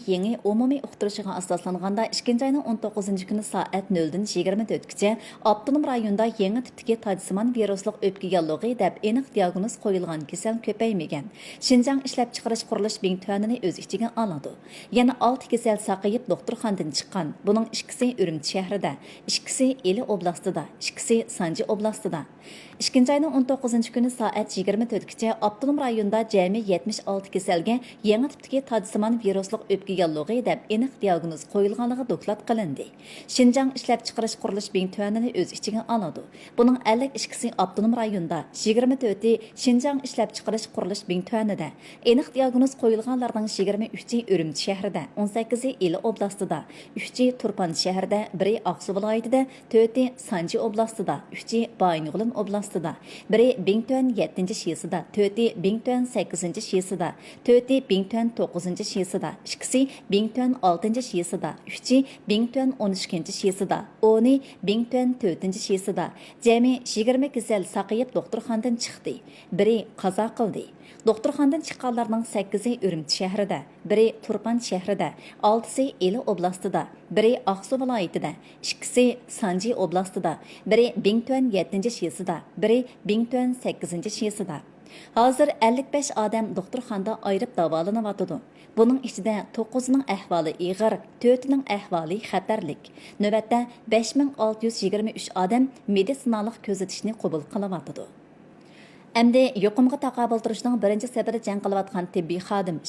yangi umumiy uqtirishig'a asoslanganda 2 ayning 19 kuni soat 0 dan 24gacha avtonom rayonda yangi tipdagi tajsimon virusliq o'pka yallig'i deb aniq diagnoz qo'yilgan kasal ko'paymagan. Shinjang ishlab chiqarish qurilish bintvanini o'z ichiga oladi. Yana 6 kasal saqayib doktorxonadan chiqqan. Buning ikkisi Urumchi shahrida, ikkisi Eli oblastida, ikkisi Sanji oblastida. 2 ayning 19 kuni soat 24gacha avtonom rayonda jami 76 kasalga yangi tipdagi tajsimon virusliq o'pka yallig'i deb aniq diagnoz qo'yilganligi doklad qilindi. Shinjang ishlab chiqarish qurilish bintvanini o'z ichiga oladi. Buning 52si avtonom rayonda, 24i Shinjang ishlab chiqarish qurilish bintvanida. Aniq diagnoz qo'yilganlarning 23i Urumchi shahrida, 18i Eli oblastida, 3i Turpan shahrida, 1i Aqsu viloyatida, 4i Sanji oblastida, 3i Baynug'ulin oblastida, 1i Bingtuan 7-shiyasida, 4i Bingtuan 8-shiyasida, 4i Bingtuan 9-shiyasida, 2si Bingtuan 6-shiyasida, 3i Bingtuan 13-shiyasida, 10i Bingtuan 4-shiyasida. Jami 20 kasal saqayib doktorxonadan chiqdi. Biri qazo qildi. Doktorxonadan chiqqanlarning 8i Urumchi shahrida, 1i Turpan shahrida, 6si Eli oblastida, 1i Aqsu viloyatida, 2si Sanji oblastida, 1i Bingtuan 7-shiyasida, 1i Bingtuan 8-shiyasida. Hozir 55 odam doktorxonada ayirib davolanyapti. Buning ichida 9ning ahvoli og'ir, 4ning ahvoli xatarlik. Navbatda 5623 odam meditsinalik kuzatishni qabul qilyapti. Endi yuqumga taqobil turishning birinchi sabri jang qilayotgan tibbiy xodim